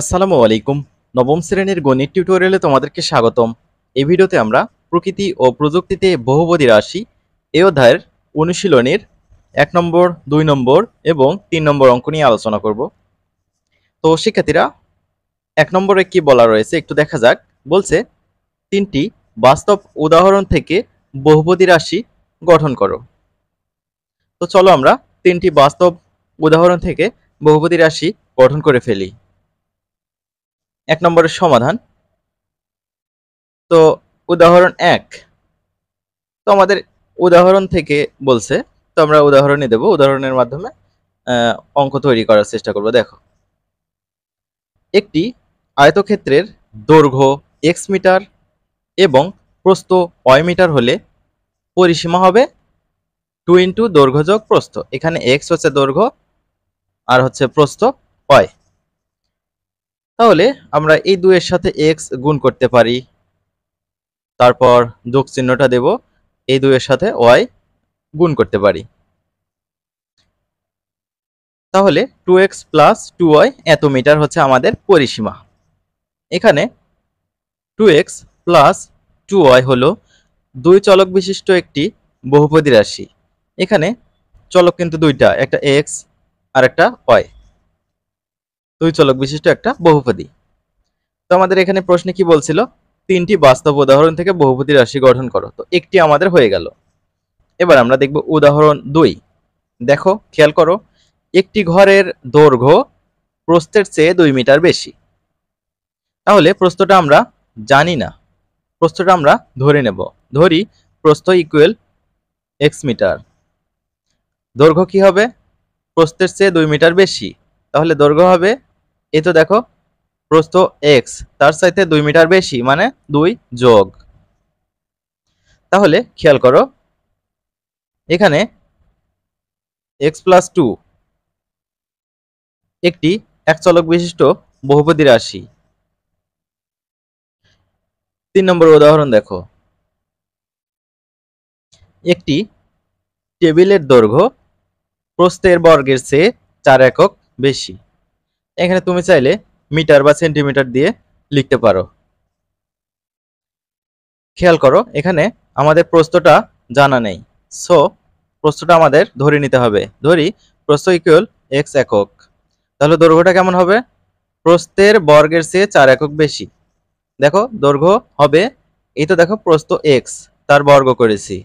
আসসালামু আলাইকুম। নবম শ্রেণীর গণিত টিউটোরিয়ালে তোমাদেরকে স্বাগতম। এই ভিডিওতে আমরা প্রকৃতি ও প্রযুক্তিতে বহুপদী রাশি এই অধ্যায়ের অনুশীলনীর ১ নম্বর, ২ নম্বর এবং ৩ নম্বর অঙ্ক নিয়ে আলোচনা করব। তো শিক্ষার্থীরা, ১ নম্বরে কি বলা রয়েছে একটু দেখা যাক। বলছে ৩টি বাস্তব উদাহরণ থেকে বহুপদী রাশি গঠন করো। তো চলো আমরা ৩টি বাস্তব উদাহরণ থেকে বহুপদী রাশি গঠন করে ফেলি। ১ নম্বরের সমাধান। তো উদাহরণ ১। তো আমাদের উদাহরণ থেকে বলছে, তো আমরা উদাহরণই দেব। উদাহরণের মাধ্যমে অঙ্ক তৈরি করার চেষ্টা করব। দেখো, একটি আয়তক্ষেত্রের দৈর্ঘ্য x মিটার এবং প্রস্থ y মিটার হলে পরিসীমা হবে 2 ইন্টু দৈর্ঘ্য যোগ প্রস্থ। এখানে x হচ্ছে দৈর্ঘ্য আর হচ্ছে প্রস্থ y। তাহলে আমরা এই দুইয়ের সাথে x গুণ করতে পারি, তারপর যোগ চিহ্নটা দেব, এই দুইয়ের সাথে y গুণ করতে পারি। তাহলে 2x প্লাস 2y এত মিটার হচ্ছে আমাদের পরিসীমা। এখানে 2x প্লাস 2y হলো দুই চলক বিশিষ্ট একটি বহুপদী রাশি। এখানে চলক কিন্তু দুইটা, একটা x আর একটা y, দুই চলক বিশিষ্ট একটা বহুপদী। তো আমাদের এখানে প্রশ্নে কি বলছিল, 3টি বাস্তব উদাহরণ থেকে বহুপদী রাশি গঠন করো। তো একটি আমাদের হয়ে গেল। এবার আমরা দেখব উদাহরণ 2। দেখো, খেয়াল করো, একটি ঘরের দৈর্ঘ্য প্রস্থের চেয়ে 2 মিটার বেশি। তাহলে প্রস্থটা আমরা জানি না, প্রস্থটা আমরা ধরে নেব। ধরি প্রস্থ ইকুয়াল x মিটার। দৈর্ঘ্য কি হবে? প্রস্থের চেয়ে 2 মিটার বেশি, তাহলে দৈর্ঘ্য হবে, এই তো দেখো, প্রস্থ x তার চাইতে 2 মিটার বেশি মানে 2 যোগ। তাহলে খেয়াল করো, এখানে x প্লাস 2 একটি এক চলক বিশিষ্ট বহুপদী রাশি। 3 নম্বর উদাহরণ দেখো, একটি টেবিলের দৈর্ঘ্য প্রস্থের বর্গের চেয়ে 4 একক বেশি। এখানে তুমি চাইলে মিটার বা সেন্টিমিটার দিয়ে লিখতে পারো। খেয়াল করো, এখানে আমাদের প্রস্থটা জানা নেই, সো প্রস্থটা আমাদের ধরে নিতে হবে। ধরি প্রস্থ ইকুয়াল x একক, তাহলে দৈর্ঘ্যটা কেমন হবে? প্রস্থের বর্গের চেয়ে 4 একক বেশি। দেখো দৈর্ঘ্য হবে, এই তো দেখো প্রস্থ x, তার বর্গ করেছি,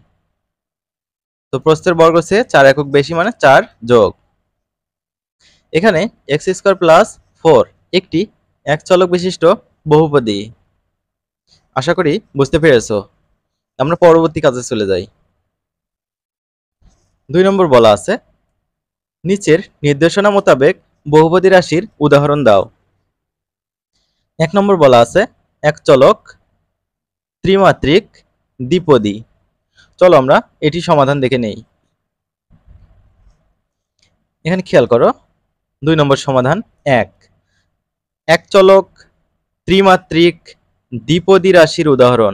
তো প্রস্থের বর্গ চেয়ে 4 একক বেশি মানে 4 যোগ। এখানে x স্কয়ার প্লাস 4 একটি এক চলক বিশিষ্ট বহুপদী। আশা করি বুঝতে পেরেছো। আমরা পরবর্তী কাজে চলে যাই। 2 নম্বর বলা আছে, নিচের নির্দেশনা মোতাবেক বহুপদী রাশির উদাহরণ দাও। 1 নম্বর বলা আছে, এক চলক ত্রিমাত্রিক দ্বিপদী। চলো আমরা এটি সমাধান দেখে নেই। এখানে খেয়াল করো, 2 নম্বর সমাধান। এক চলক ত্রিমাত্রিক দ্বিপদী রাশির উদাহরণ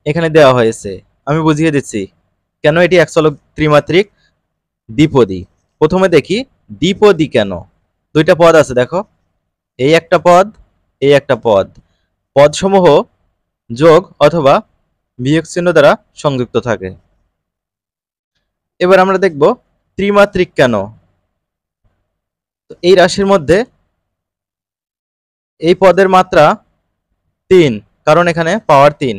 এখানে দেওয়া হয়েছে। আমি বুঝিয়ে দিচ্ছি কেন এটি এক চলক ত্রিমাত্রিক দ্বিপদী। প্রথমে দেখি দ্বিপদী কেন। দুইটা পদ আছে, দেখো, এই একটা পদ, এই একটা পদ। পদসমূহ যোগ অথবা বিয়োগ চিহ্ন দ্বারা সংযুক্ত থাকে। এবার আমরা দেখব ত্রিমাত্রিক কেন। এই রাশির মধ্যে এই পদের মাত্রা 3, কারণ এখানে পাওয়ার 3।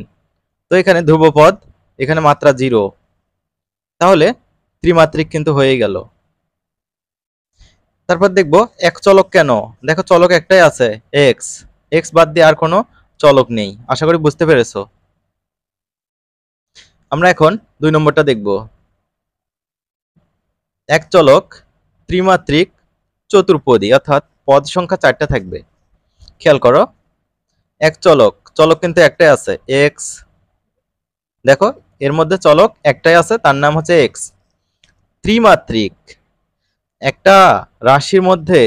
তো এখানে ধ্রুবপদ, এখানে মাত্রা 0, তাহলে ত্রিমাত্রিক কিন্তু হয়ে গেল। তারপর দেখব এক চলক কেন। দেখো চলক একটাই আছে, এক্স। এক্স বাদ দিয়ে আর কোনো চলক নেই। আশা করি বুঝতে পেরেছো। আমরা এখন 2 নম্বরটা দেখব। এক চলক ত্রিমাত্রিক চতুর্পদী, অর্থাৎ পদ সংখ্যা 4টা থাকবে। খেয়াল করো, এক চলক, চলক কিন্তু একটাই আছে, এক্স। দেখো এর মধ্যে চলক একটাই আছে, তার নাম হচ্ছে এক্স। ত্রিমাত্রিক, একটা রাশির মধ্যে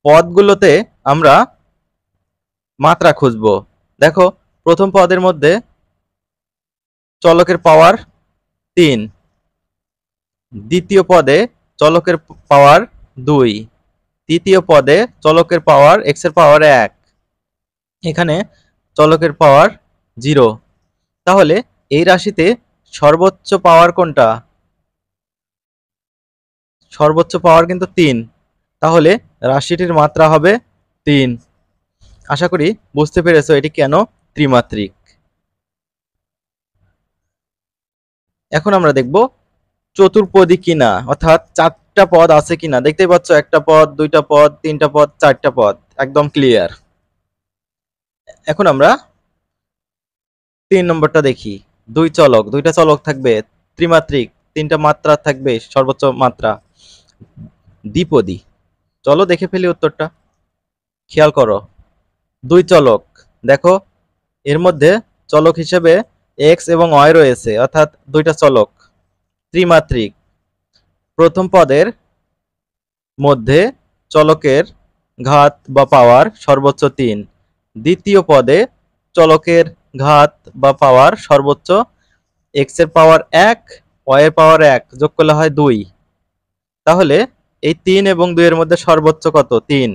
পদগুলোতে আমরা মাত্রা খুঁজব। দেখো প্রথম পদের মধ্যে চলকের পাওয়ার 3, দ্বিতীয় পদে চলকের পাওয়ার 2, তৃতীয় পদে চলকের পাওয়ার x এর পাওয়ার 1, এখানে চলকের পাওয়ার 0। তাহলে এই রাশিতে সর্বোচ্চ পাওয়ার কোনটা? সর্বোচ্চ পাওয়ার কিন্তু 3। তাহলে রাশিটির মাত্রা হবে 3। আশা করি বুঝতে পেরেছো এটি কেন ত্রিমাত্রিক। এখন আমরা দেখব চতুর্পদী কিনা, অর্থাৎ 4টা পদ আছে কিনা। দেখতেই পাচ্ছ, একটা পদ, দুইটা পদ, তিনটা পদ, 4টা পদ, একদম ক্লিয়ার। এখন আমরা 3 নম্বরটা দেখি। দুইটা চলক থাকবে, ত্রিমাত্রিক, 3টা মাত্রা থাকবে, সর্বোচ্চ মাত্রা, দ্বিপদী। চলো দেখে ফেলি উত্তরটা। খেয়াল করো, 2 চলক, দেখো এর মধ্যে চলক হিসেবে x এবং y রয়েছে, অর্থাৎ 2টা চলক, ত্রিমাত্রিক। প্রথম পদের মধ্যে চলকের ঘাত বা পাওয়ার সর্বোচ্চ 3, দ্বিতীয় পদে চলকের ঘাত বা পাওয়ার সর্বোচ্চ x এর পাওয়ার 1, y এর পাওয়ার 1, যোগ করলে হয় 2। তাহলে এই 3 এবং 2 এর মধ্যে সর্বোচ্চ কত? 3।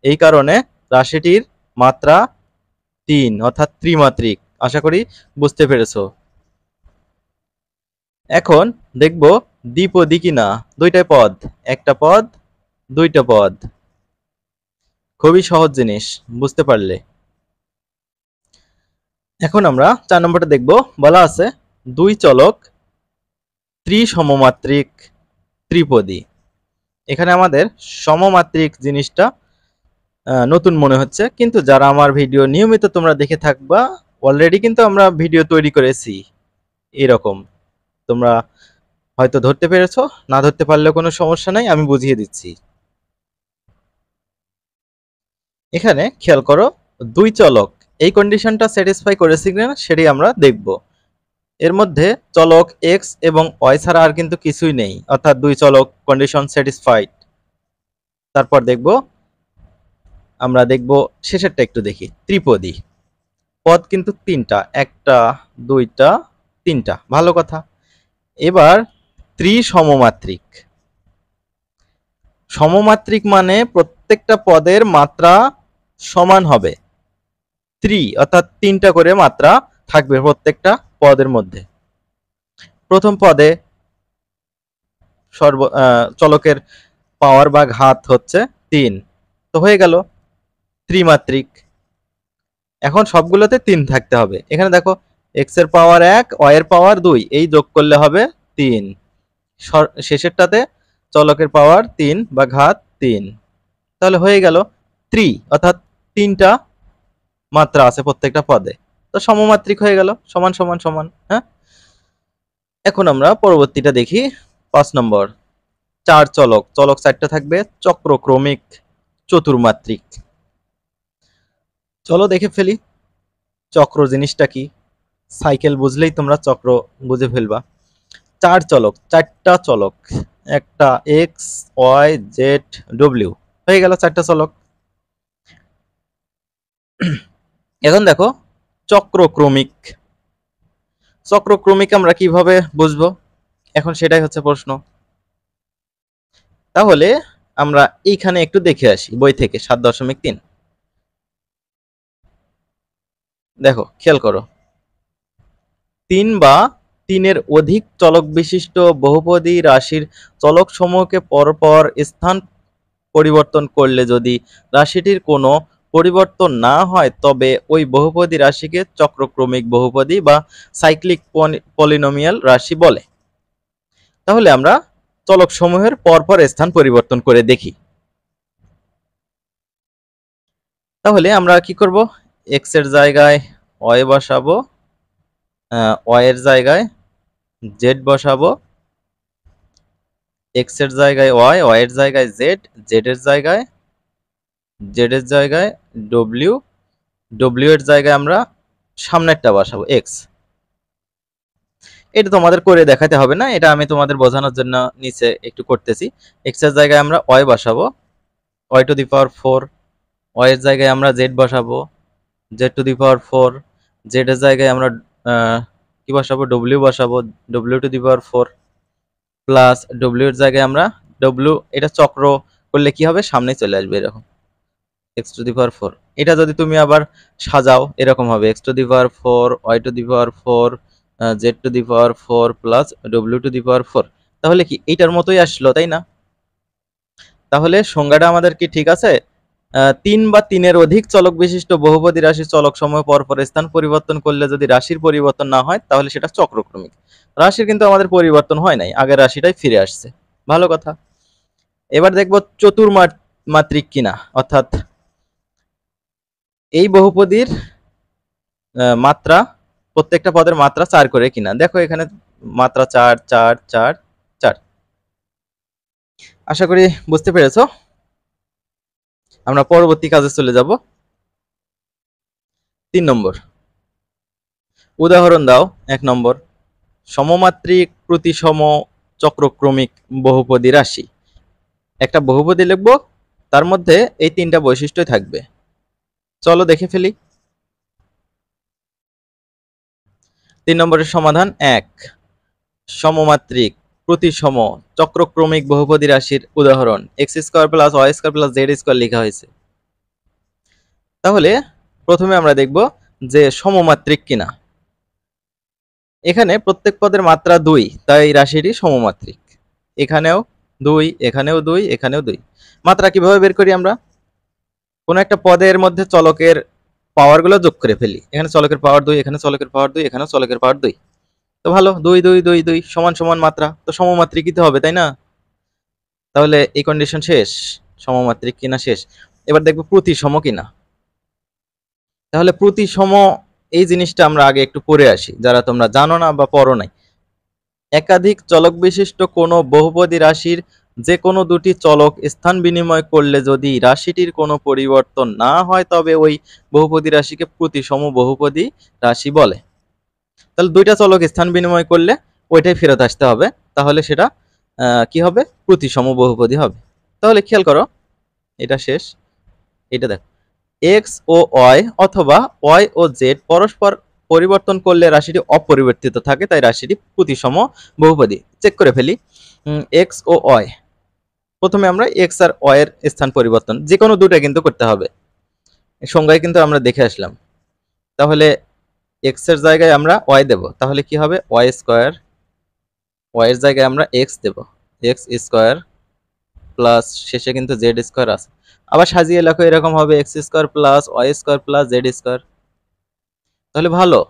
এই কারণে রাশিটির মাত্রা 3, অর্থাৎ ত্রিমাত্রিক। আশা করি বুঝতে পেরেছো। এখন দেখব দ্বিপদী কিনা। 2টা পদ, একটা পদ, 2টা পদ, খুবই সহজ জিনিস, বুঝতে পারলে। এখন আমরা 4 নম্বরটা দেখব। বলা আছে 2 চলক ত্রিসমমাত্রিক ত্রিপদী। এখানে আমাদের সমমাত্রিক জিনিসটা নতুন মনে হচ্ছে, কিন্তু যারা আমার ভিডিও নিয়মিত তোমরা দেখে থাকবা, অলরেডি কিন্তু আমরা ভিডিও তৈরি করেছি এরকম। তোমরা হয়তো ধরতে পেরেছো, না ধরতে পারলেও কোনো সমস্যা নাই, আমি বুঝিয়ে দিচ্ছি। এখানে খেয়াল করো, 2 চলক, এই কন্ডিশনটা স্যাটিসফাই করেছে কিনা সেটাই আমরা দেখব। এর মধ্যে চলক x এবং y ছাড়া আর কিন্তু কিছুই নেই, অর্থাৎ 2 চলক, কন্ডিশন স্যাটিসফাইড। তারপর আমরা দেখব শেষেরটা একটু দেখি। ত্রিপদী পদ কিন্তু 3টা, একটা, 2টা, 3টা, ভালো কথা। এবার ত্রিসমমাত্রিক। সমমাত্রিক মানে প্রত্যেকটা পদের মাত্রা সমান হবে। অর্থাৎ 3টা করে মাত্রা থাকবে প্রত্যেকটা পদের মধ্যে। প্রথম পদে চলকের পাওয়ার বা ঘাত হচ্ছে 3, তো হয়ে গেল ত্রিমাত্রিক। এখন সবগুলোতে 3 থাকতে হবে। এখানে দেখো, x এর পাওয়ার 1, y এর পাওয়ার 2, এই যোগ করলে হবে 3। শেষেরটাতে চলকের পাওয়ার 3 বা ঘাত 3, তাহলে হয়ে গেল অর্থাৎ 3টা মাত্রা আছে প্রত্যেকটা পদে, তো সমমাত্রিক হয়ে গেল, সমান সমান সমান। হ্যাঁ, এখন আমরা পরবর্তীটা দেখি। 5 নম্বর, 4 চলক, 4টা থাকবে, চক্রক্রমিক চতুর্মাত্রিক। চলো দেখে ফেলি চক্র জিনিসটা কি। সাইকেল বুঝলেই তোমরা চক্র বুঝে ফেলবা। 4 চলক, 4টা চলক, একটা x, y, z, w, হয়ে গেল 4টা চলক। এখন দেখো চক্রক্রমিক। চক্রক্রমিক আমরা কিভাবে বুঝবো, এখন সেটাই হচ্ছে প্রশ্ন। তাহলে আমরা এইখানে একটু দেখে আসি বই থেকে 7.3। দেখো, খেয়াল করো, 3 বা 3-এর অধিক চলক বিশিষ্ট বহুপদী রাশির চলক সমূহকে পরপর স্থান পরিবর্তন করলে যদি রাশিটির কোনো পরিবর্তন না হয়, তবে ওই বহুপদী রাশিকে চক্রক্রমিক বহুপদী বা সাইক্লিক পলিনোমিয়াল রাশি বলে। তাহলে আমরা চলক সমূহের পরপর স্থান পরিবর্তন করে দেখি। তাহলে আমরা কি করব, x এর জায়গায় y বসাবো, y এর জায়গায় z বসাবো, x এর জায়গায় y, y এর জায়গায় z, z এর জায়গায় w, w এর জায়গায় আমরা সামনেরটা বসাবো x। এটা তোমাদের করে দেখাতে হবে না, এটা আমি তোমাদের বোঝানোর জন্য নিচে একটু করতেছি। x এর জায়গায় আমরা y বসাবো, y to the power 4, y এর জায়গায় আমরা z বসাবো, z to the power 4, z এর জায়গায় আমরা কি বসাবো, w বসাবো, w to the power 4, plus w এর জায়গায় আমরা w, এটা চক্র করলে কি হবে, সামনে চলে আসবে এরকম x⁴। এটা যদি তুমি আবার সাজাও এরকম হবে x⁴, y⁴, z⁴ plus w⁴। তাহলে কি এইটার মতোই আসলো, তাই না? তাহলে সংজ্ঞাটা আমাদের কি ঠিক আছে? 3 বা 3-এর অধিক চলক বিশিষ্ট বহুপদী রাশির চলক সমূহ পরপর স্থান পরিবর্তন করলে যদি রাশির পরিবর্তন না হয় তাহলে সেটা চক্রক্রমিক। রাশির কিন্তু আমাদের পরিবর্তন হয় নাই, আগের রাশিটাই ফিরে আসছে, ভালো কথা। এবার দেখব চতুর্মাত্রিক কিনা, অর্থাৎ এই বহুপদীর মাত্রা, প্রত্যেকটা পদের মাত্রা 4 করে কিনা। দেখো এখানে মাত্রা 4 4 4 4। আশা করি বুঝতে পেরেছো। আমরা পরবর্তী কাজে চলে যাব। 3 নম্বর উদাহরণ দাও। 1 নম্বর, সমমাত্রিক প্রতিসম চক্রক্রমিক বহুপদী রাশি। একটা বহুপদী লিখব, তার মধ্যে এই 3টা বৈশিষ্ট্যই থাকবে। চলো দেখে ফেলি। 3 নম্বরের সমাধান 1, সমমাত্রিক প্রতিসম চক্রক্রমিক বহুপদী রাশির উদাহরণ x² + y² + z² লেখা হয়েছে। তাহলে প্রথমে আমরা দেখব যে সমমাত্রিক কিনা। এখানে প্রত্যেক পদের মাত্রা 2, তাই রাশিটি সমমাত্রিক। এখানেও 2, এখানেও 2, এখানেও 2। মাত্রা কিভাবে বের করি আমরা? কোন একটা পদের মধ্যে চলকের পাওয়ারগুলো যোগ করে ফেলি। এখানে চলকের পাওয়ার 2, এখানে চলকের পাওয়ার 2, এখানেও চলকের পাওয়ার 2। তো ভালো, 2 2 2 2 সমান সমান মাত্রা, তো সমমাত্রিকই তো হবে, তাই না? তাহলে এই কন্ডিশন শেষ, সমমাত্রিক কিনা শেষ। এবার দেখব প্রতিসম কিনা। তাহলে প্রতিসম এই জিনিসটা আমরা আগে একটু পড়ে আসি, যারা তোমরা জানো না বা পড়ো নাই। একাধিক চলক বিশিষ্ট কোনো বহুপদী রাশির যে কোনো দুটি চলক স্থান বিনিময় করলে যদি রাশিটির কোনো পরিবর্তন না হয় তবে ওই বহুপদী রাশিকে প্রতিসম বহুপদী রাশি বলে। তাহলে দুইটা চলক স্থান বিনিময় করলে ওইটাই ফেরত আসতে হবে, তাহলে সেটা কি হবে, প্রতিসম বহুপদী হবে। তাহলে খেয়াল করো, এটা শেষ। এটা দেখো, এক্স ও ওয়াই অথবা ওয়াই ও জেড পরস্পর পরিবর্তন করলে রাশিটি অপরিবর্তিত থাকে, তাই রাশিটি প্রতিসম বহুপদী। চেক করে ফেলি। এক্স ও ওয়াই, প্রথমে আমরা এক্স আর ওয়াই এর স্থান পরিবর্তন যে কোনো দুটো কিন্তু করতে হবে, সংজ্ঞায় কিন্তু আমরা দেখে আসলাম। তাহলে এক্স এর জায়গায় আমরা ওয়াই দেব, তাহলে কি হবে, y²। ওয়াই এর জায়গায় আমরা এক্স দেব, x² প্লাস শেষে কিন্তু z² আছে। আবার সাজিয়ে লেখো, এরকম হবে x² plus y² plus z²। তাহলে ভালো,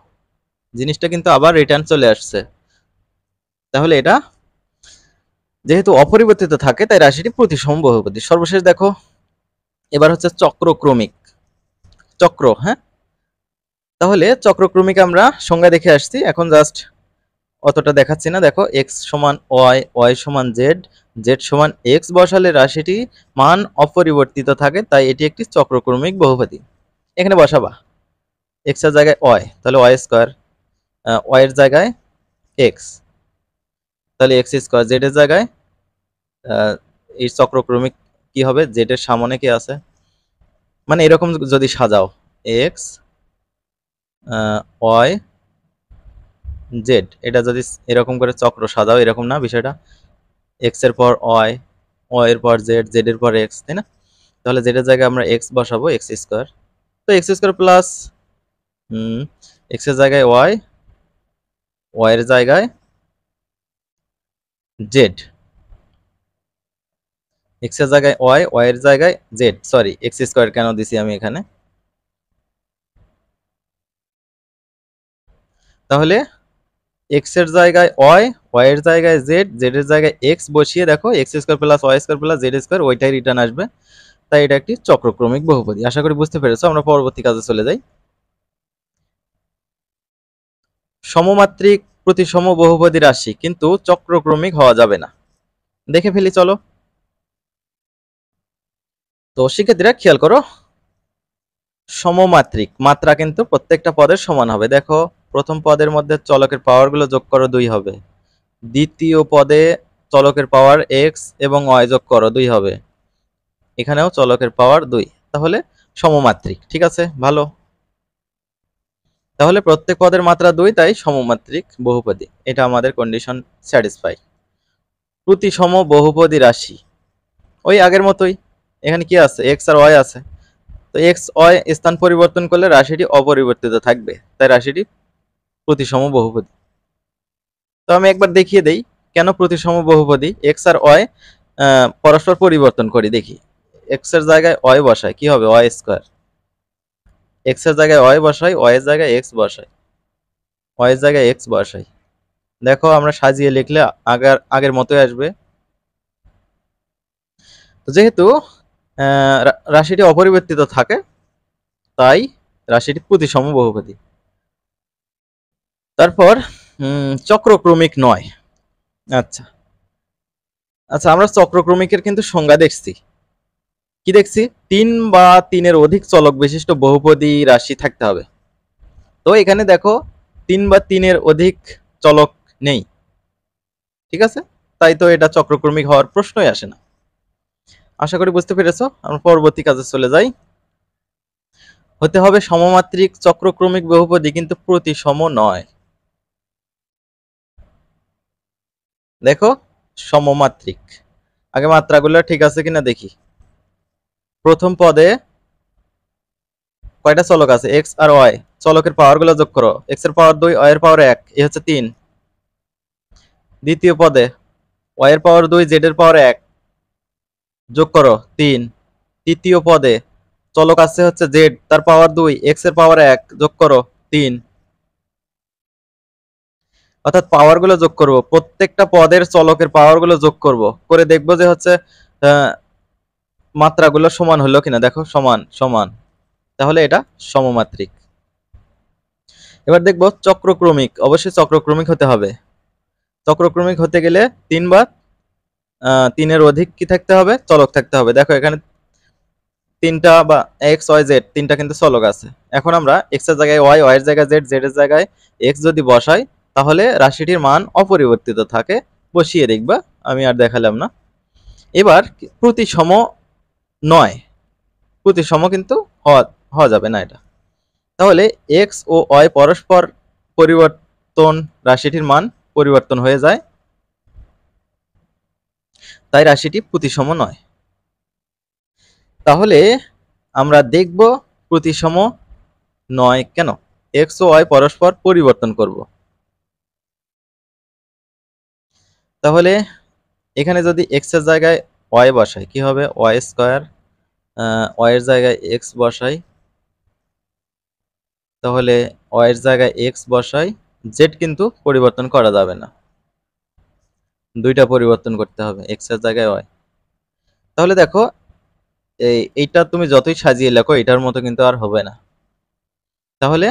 জিনিসটা কিন্তু আবার রিটার্ন চলে আসছে। তাহলে এটা যেহেতু অপরিবর্তিত থাকে তাই রাশিটি প্রতিসম বহুপদী। সর্বশেষ দেখো, এবার হচ্ছে চক্রক্রমিক। চক্র, হ্যাঁ, তাহলে চক্রক্রমিক আমরা সংজ্ঞা দেখে আসছি, এখন জাস্ট অতটা দেখাচ্ছি না। দেখো, এক্স সমান ওয়াই, ওয়াই সমান জেড, জেড সমান এক্স বসালে রাশিটি মান অপরিবর্তিত থাকে, তাই এটি একটি চক্রক্রমিক বহুপদী। এখানে বসাবা এক্স এর জায়গায় ওয়াই, তাহলে y², ওয়াই এর জায়গায় এক্স, তাহলে x², জেড এর জায়গায় এই চক্রক্রমিক কি হবে, জেড এর সামনে কি আছে, মানে এরকম যদি সাজাও এক্স ওয়াই জেড, এটা যদি এরকম করে চক্র সাজাও, এরকম না বিষয়টা, এক্স এর পর ওয়াই, ওয়াই এর পর জেড, জেড এর পর এক্স, তাই না? তাহলে জেড এর জায়গায় আমরা এক্স বসাবো, x²। তো x² প্লাস এক্স এর জায়গায় ওয়াই, ওয়াই এর জায়গায় জেড, এক্স এর জায়গায় ওয়াই, ওয়াই এর জায়গায় জেড, সরি x² কেন দিছি আমি এখানে। তাহলে এক্স এর জায়গায় ওয়াই, ওয়াই এর জায়গায় জেড, জেড এর জায়গায় এক্স বসিয়ে দেখো x² plus y² plus z², ওইটাই রিটার্ন আসবে। তাই এটা একটি চক্রক্রমিক বহুপদী। আশা করি বুঝতে পেরেছো। আমরা পরবর্তী কাজে চলে যাই। সমমাত্রিক প্রতিসম বহুপদী রাশি কিন্তু চক্রক্রমিক হওয়া যাবে না, দেখে ফেলি চলো। তো শিক্ষার্থীরা খেয়াল করো, সমমাত্রিক মাত্রা কিন্তু প্রত্যেকটা পদের সমান হবে। দেখো, প্রথম পদের মধ্যে চলকের পাওয়ারগুলো যোগ করো, 2 হবে। দ্বিতীয় পদে চলকের পাওয়ার এক্স এবং ওয়াই যোগ করো, 2 হবে। এখানেও চলকের পাওয়ার 2, তাহলে সমমাত্রিক। ঠিক আছে, ভালো। তাহলে প্রত্যেক পদের মাত্রা 2, তাই সমমাত্রিক বহুপদী। এটা আমাদের কন্ডিশন স্যাটিসফাই। প্রতিসম বহুপদী রাশি, ওই আগের মতোই, এখানে কি আছে, এক্স আর ওয়াই আছে। তো এক্স ওয়াই স্থান পরিবর্তন করলে রাশিটি অপরিবর্তিত থাকবে, তাই রাশিটি প্রতিসম বহুপদী। তো আমি একবার দেখিয়ে দেই কেন প্রতিসম বহুপদী। এক্স আর ওয়াই পরস্পর পরিবর্তন করি, দেখি। এক্স এর জায়গায় ওয়াই বসাই, কি হবে, ওয়াই স্কোয়ার। এক্স এর জায়গায় ওয়াই বসাই, ওয়াই এর জায়গায় এক্স বসাই, ওয়াই এর জায়গায় এক্স বসাই। দেখো আমরা সাজিয়ে লিখলে আগের মতোই আসবে। তো যেহেতু রাশিটি অপরিবর্তিত থাকে, তাই রাশিটি প্রতিসম বহুপদী। তারপর চক্রক্রমিক নয়। আচ্ছা আচ্ছা, আমরা চক্রক্রমিকের কিন্তু সংজ্ঞা দেখছি। কি দেখছি, 3 বা 3-এর অধিক চলক বিশিষ্ট বহুপদী রাশি থাকতে হবে। তো এখানে দেখো 3 বা 3-এর অধিক চলক নেই, ঠিক আছে, তাই তো এটা চক্রক্রমিক হওয়ার প্রশ্নই আসে না। আশা করি বুঝতে পেরেছো। আমরা পরবর্তী কাজে চলে যাই। হতে হবে সমমাত্রিক চক্রক্রমিক বহুপদী, কিন্তু প্রতিসম নয়। দেখো সমমাত্রিক, আগে মাত্রাগুলো ঠিক আছে কিনা দেখি। প্রথম পদে কয়টা চলক আছে, এক্স আর ওয়াই। চলকের পাওয়ার গুলো যোগ করো, এক্স এর পাওয়ার 2, ওয়াই এর পাওয়ার 1, এই হচ্ছে 3। দ্বিতীয় পদে ওয়াই এর পাওয়ার 2, জেড এর পাওয়ার 1, যোগ করো 3। তৃতীয় পদে চলক আছে হচ্ছে জেড, তার পাওয়ার 2, এক্স এর পাওয়ার 1, যোগ করো 3। অর্থাৎ পাওয়ার গুলো যোগ করব, প্রত্যেকটা পদের চলকের পাওয়ার গুলো যোগ করব, করে দেখবো যে হচ্ছে মাত্রাগুলো সমান হলো কিনা। দেখো সমান সমান, তাহলে এটা সমমাত্রিক। এবার দেখবো চক্রক্রমিক, অবশ্যই চক্রক্রমিক হতে হবে। চক্রক্রমিক হতে গেলে 3 বা 3-এর অধিক কি থাকতে হবে, চলক থাকতে হবে। দেখো এখানে 3টা বা এক্স ওয়াই জেড 3টা কিন্তু চলক আছে। এখন আমরা এক্স এর জায়গায় ওয়াই, ওয়াই এর জায়গায় জেড, জেড এর জায়গায় এক্স যদি বসাই, তাহলে রাশিটির মান অপরিবর্তিত থাকে। বসিয়ে দেখবা, আমি আর দেখালাম না। এবার প্রতিসম নয়, প্রতিসম কিন্তু হওয়া যাবে না এটা। তাহলে এক্স ও ওয়াই পরস্পর পরিবর্তন, রাশিটির মান পরিবর্তন হয়ে যায়, তাই রাশিটি প্রতিসম নয়। তাহলে আমরা দেখব প্রতিসম নয় কেন। এক্স ও ওয়াই পরস্পর পরিবর্তন করব। তাহলে এখানে যদি এক্স এর জায়গায় ওয়াই বসাই, কি হবে, ওয়াই স্কোয়ার। ওয়াই এর জায়গায় এক্স বসাই, তাহলে ওয়াই এর জায়গায় এক্স বসাই। জেড কিন্তু পরিবর্তন করা যাবে না, দুইটা পরিবর্তন করতে হবে, এক্স এর জায়গায় ওয়াই। তাহলে দেখো এইটা তুমি যতই সাজিয়ে লেখো, এটার মতো কিন্তু আর হবে না। তাহলে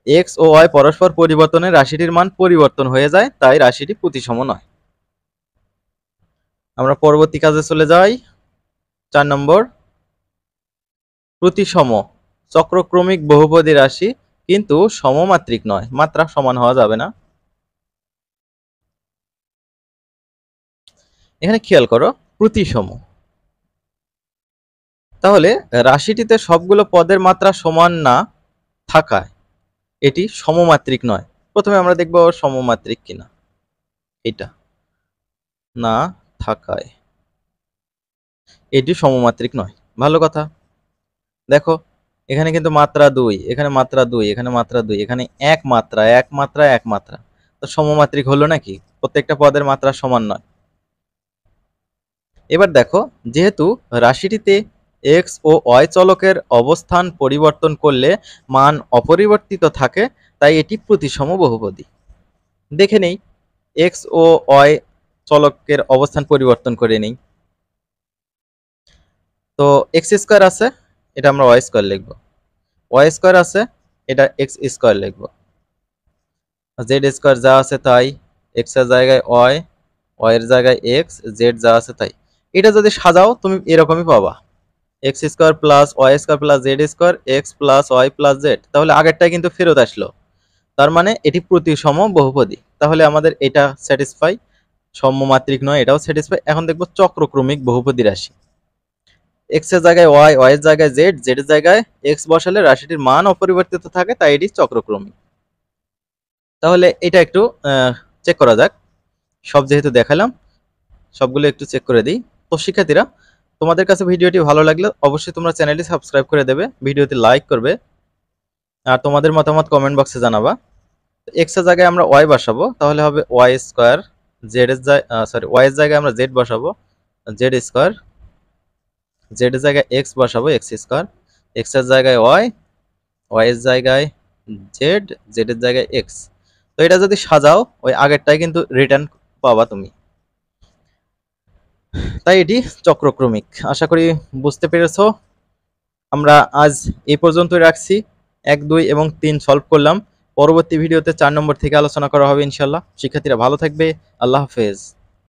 এক্স ও ওয়াই পরস্পর পরিবর্তনে রাশিটির মান পরিবর্তন হয়ে যায়, তাই রাশিটি প্রতিসম নয়। আমরা পরবর্তী কাজে চলে যাই। 4 নম্বর, প্রতিসম চক্রক্রমিক বহুপদী রাশি কিন্তু সমমাত্রিক নয়। মাত্রা সমান হওয়া যাবে না। এখানে খেয়াল করো, প্রতিসম, তাহলে রাশিটিতে সবগুলো পদের মাত্রা সমান না থাকায় এটি সমমাত্রিক নয়। প্রথমে আমরা দেখব সমমাত্রিক কিনা। এটা না থাকায় এটি সমমাত্রিক নয়, ভালো কথা। দেখো এখানে কিন্তু মাত্রা 2, এখানে মাত্রা 2, এখানে মাত্রা 2, এখানে এক মাত্রা, এক মাত্রা, এক মাত্রা। তো সমমাত্রিক হলো নাকি? প্রত্যেকটা পদের মাত্রা সমান নয়। এবার দেখো, যেহেতু রাশিটিতে এক্স ও ওয়াই চলকের অবস্থান পরিবর্তন করলে মান অপরিবর্তিত থাকে, তাই এটি প্রতিসম বহুপদী। দেখে নেই এক্স ও ওয়াই চলকের অবস্থান পরিবর্তন করে নেই। তো এক্স স্কোয়ার আছে, এটা আমরা ওয়াই স্কোয়ার লিখবো। ওয়াই স্কোয়ার আছে, এটা এক্স স্কোয়ার লিখবো। জেড স্কোয়ার যা আছে তাই, এক্স এর জায়গায় ওয়াই, ওয়াই এর জায়গায় এক্স, জেড যা আছে তাই। এটা যদি সাজাও তুমি এরকমই পাবা, x square plus y square plus z square, x plus y plus z. তাহলে আগেরটাই কিন্তু ফেরত আসলো, তার মানে এটি প্রতিসম বহুপদী। তাহলে আমাদের এটা স্যাটিসফাই, সমমাত্রিক নয়, এটাও স্যাটিসফাই। এখন দেখবো চক্রক্রমিক বহুপদী রাশি। এক্স এর জায়গায় ওয়াই, ওয়াই এর জায়গায় জেড, জেড এর জায়গায় এক্স বসালে রাশিটির মান অপরিবর্তিত থাকে, তাই এটি চক্রক্রমিক। তাহলে এটা একটু চেক করা যাক। সব যেহেতু দেখালাম, সবগুলো একটু চেক করে দিই। শিক্ষার্থীরা, তোমাদের কাছে ভিডিওটি ভালো লাগলে অবশ্যই তোমরা চ্যানেলটি সাবস্ক্রাইব করে দেবে, ভিডিওতে লাইক করবে আর তোমাদের মতামত কমেন্ট বক্সে জানাবা। এক্স এর জায়গায় আমরা ওয়াই বসাবো, তাহলে হবে ওয়াই স্কোয়ার, জেড এর ওয়াই এর জায়গায় আমরা জেড বসাবো, জেড স্কোয়ার, জেড এর জায়গায় এক্স বসাবো, এক্স স্কোয়ার, এক্স এর জায়গায় ওয়াই, ওয়াই এর জায়গায় জেড, জেড এর জায়গায় এক্স। তো এটা যদি সাজাও ওই আগেরটাই কিন্তু রিটার্ন পাবা তুমি। তাই এটি চক্রক্রমিক। আশা করি বুঝতে পেরেছো। আমরা আজ এই পর্যন্তই রাখছি। 1, 2 এবং 3 সলভ করলাম। পরবর্তী ভিডিওতে 4 নম্বর থেকে আলোচনা করা হবে ইনশাল্লাহ। শিক্ষার্থীরা ভালো থাকবে। আল্লাহ হাফেজ।